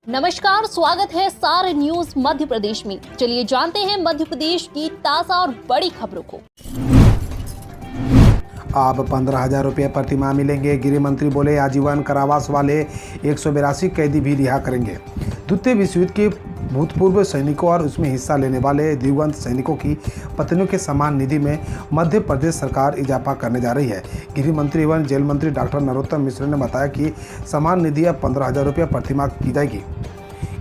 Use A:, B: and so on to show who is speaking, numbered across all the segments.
A: नमस्कार, स्वागत है सारे न्यूज मध्य प्रदेश में। चलिए जानते हैं मध्य प्रदेश की ताजा और बड़ी खबरों को।
B: अब 15,000 रुपये प्रतिमाह मिलेंगे। गृह मंत्री बोले आजीवन कारावास वाले 182 कैदी भी रिहा करेंगे। द्वितीय विश्व युद्ध के भूतपूर्व सैनिकों और उसमें हिस्सा लेने वाले दिवंगत सैनिकों की पत्नियों के सम्मान निधि में मध्य प्रदेश सरकार इजाफा करने जा रही है। गृह मंत्री एवं जेल मंत्री डॉक्टर नरोत्तम मिश्र ने बताया कि सम्मान निधि अब 15,000 रुपये प्रतिमाह की जाएगी।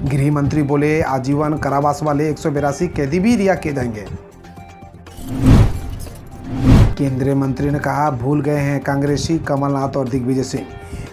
B: गृह मंत्री बोले आजीवन कारावास वाले 182 कैदी भी रिहा किए जाएंगे। केंद्रीय मंत्री ने कहा भूल गए हैं कांग्रेसी कमलनाथ और दिग्विजय सिंह।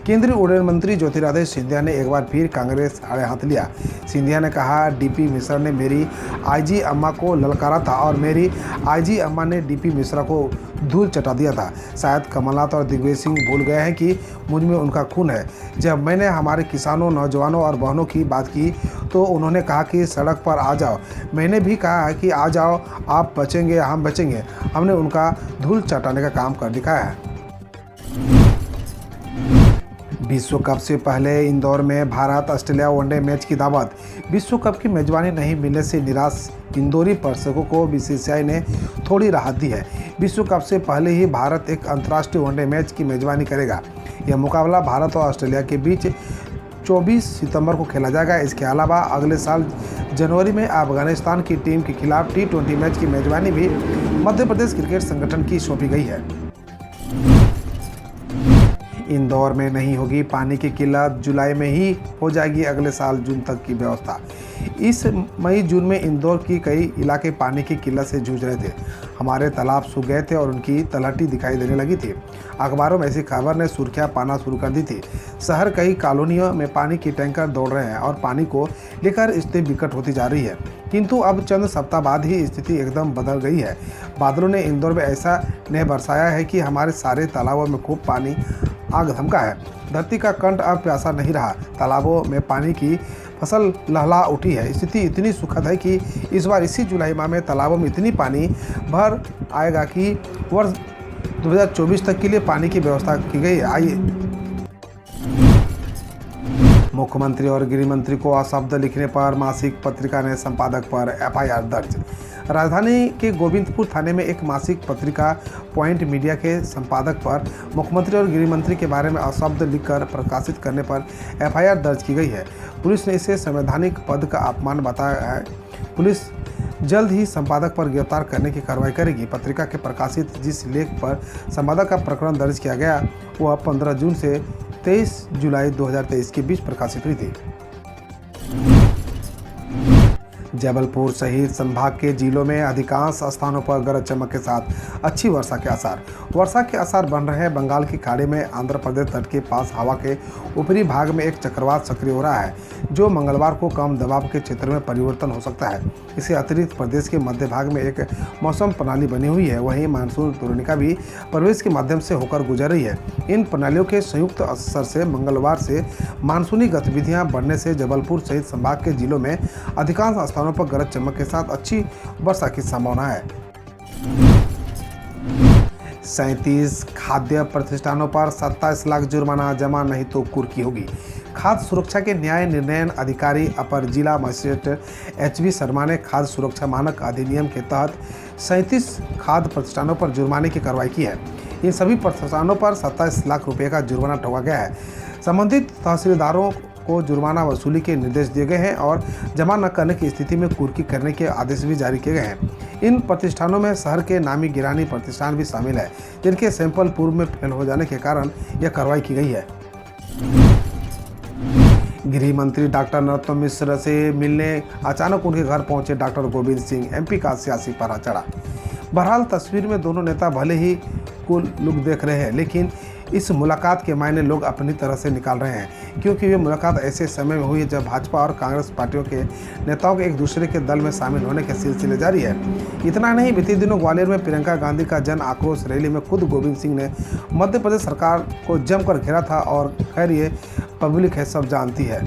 B: केंद्रीय उड्डयन मंत्री ज्योतिरादित्य सिंधिया ने एक बार फिर कांग्रेस आड़े हाथ लिया। सिंधिया ने कहा डीपी मिश्रा ने मेरी आईजी अम्मा को ललकारा था और मेरी आईजी अम्मा ने डीपी मिश्रा को धूल चटा दिया था। शायद कमलनाथ और दिग्विजय सिंह भूल गए हैं कि मुझ में उनका खून है। जब मैंने हमारे किसानों, नौजवानों और बहनों की बात की तो उन्होंने कहा कि सड़क पर आ जाओ। मैंने भी कहा कि आ जाओ, आप बचेंगे हम बचेंगे। हमने उनका धूल चटाने का काम कर दिखाया है। विश्व कप से पहले इंदौर में भारत ऑस्ट्रेलिया वनडे मैच की दावत। विश्व कप की मेजबानी नहीं मिलने से निराश इंदौरी प्रशंसकों को बीसीसीआई ने थोड़ी राहत दी है। विश्व कप से पहले ही भारत एक अंतर्राष्ट्रीय वनडे मैच की मेजबानी करेगा। यह मुकाबला भारत और ऑस्ट्रेलिया के बीच 24 सितंबर को खेला जाएगा। इसके अलावा अगले साल जनवरी में अफगानिस्तान की टीम के खिलाफ T20 मैच की मेजबानी भी मध्य प्रदेश क्रिकेट संगठन की सौंपी गई है। इंदौर में नहीं होगी पानी की किल्लत, जुलाई में ही हो जाएगी अगले साल जून तक की व्यवस्था। इस मई जून में इंदौर की कई इलाके पानी की किल्लत से जूझ रहे थे। हमारे तालाब सूख गए थे और उनकी तलहटी दिखाई देने लगी थी। अखबारों में ऐसी खबर ने सुर्खियां पाना शुरू कर दी थी। शहर कई कॉलोनियों में पानी की टैंकर दौड़ रहे हैं और पानी को लेकर स्थिति विकट होती जा रही है। किंतु अब चंद सप्ताह बाद ही स्थिति एकदम बदल गई है। बादलों ने इंदौर में ऐसा नेह बरसाया है कि हमारे सारे तालाबों में खूब पानी आग धमका है। धरती का कंठ अब प्यासा नहीं रहा। तालाबों में पानी की फसल लहला उठी है। स्थिति इतनी सुखद है कि इस बार इसी जुलाई माह में तालाबों में इतनी पानी भर आएगा कि वर्ष 2024 तक के लिए पानी की व्यवस्था की गई है। आइए, मुख्यमंत्री और गृह मंत्री को अशब्द लिखने पर मासिक पत्रिका ने संपादक पर एफआईआर दर्ज। राजधानी के गोविंदपुर थाने में एक मासिक पत्रिका पॉइंट मीडिया के संपादक पर मुख्यमंत्री और गृह मंत्री के बारे में अशब्द लिखकर प्रकाशित करने पर एफआईआर दर्ज की गई है। पुलिस ने इसे संवैधानिक पद का अपमान बताया है। पुलिस जल्द ही संपादक पर गिरफ्तार करने की कार्रवाई करेगी। पत्रिका के प्रकाशित जिस लेख पर संपादक का प्रकरण दर्ज किया गया वह 15 जून से 23 जुलाई 2023 के बीच प्रकाशित हुई थी। जबलपुर सहित संभाग के जिलों में अधिकांश स्थानों पर गरज चमक के साथ अच्छी वर्षा के आसार। वर्षा के आसार बन रहे हैं। बंगाल की खाड़ी में आंध्र प्रदेश तट के पास हवा के ऊपरी भाग में एक चक्रवात सक्रिय हो रहा है जो मंगलवार को कम दबाव के क्षेत्र में परिवर्तन हो सकता है। इसके अतिरिक्त प्रदेश के मध्य भाग में एक मौसम प्रणाली बनी हुई है। वहीं मानसून द्रोणिका भी प्रदेश के माध्यम से होकर गुजर रही है। इन प्रणालियों के संयुक्त असर से मंगलवार से मानसूनी गतिविधियां बढ़ने से जबलपुर सहित संभाग के जिलों में अधिकांश स्थानों पर गरज चमक के साथ अच्छी वर्षा की संभावना है। 37 खाद्य प्रतिष्ठानों पर 27 लाख जुर्माना, जमा नहीं तो कुर्की होगी। खाद्य सुरक्षा के न्याय निर्णयन अधिकारी अपर जिला मजिस्ट्रेट HV शर्मा ने खाद्य सुरक्षा मानक अधिनियम के तहत 37 खाद्य प्रतिष्ठानों पर जुर्माने की कार्रवाई की है। इन सभी प्रतिष्ठानों पर 27 लाख रुपए का जुर्माना ठोका गया है। संबंधित तहसीलदारों को जुर्माना वसूली के निर्देश दिए गए हैं और जमा न करने की स्थिति में कुर्की करने के आदेश भी जारी किए गए हैं। इन प्रतिष्ठानों में शहर के नामी गिरानी प्रतिष्ठान भी शामिल है जिनके सैंपल पूर्व में फेल हो जाने के कारण यह कार्रवाई की गई है। गृह मंत्री डॉक्टर नरोत्तम मिश्र से मिलने अचानक उनके घर पहुंचे डॉक्टर गोविंद सिंह। MP का सियासी पारा चढ़ा। बहरहाल तस्वीर में दोनों नेता भले ही कूल लुक देख रहे हैं लेकिन इस मुलाकात के मायने लोग अपनी तरह से निकाल रहे हैं क्योंकि ये मुलाकात ऐसे समय में हुई है जब भाजपा और कांग्रेस पार्टियों के नेताओं के एक दूसरे के दल में शामिल होने के सिलसिले जारी है। इतना नहीं, बीते दिनों ग्वालियर में प्रियंका गांधी का जन आक्रोश रैली में खुद गोविंद सिंह ने मध्य प्रदेश सरकार को जमकर घेरा था और खैर ये पब्लिक है, सब जानती है।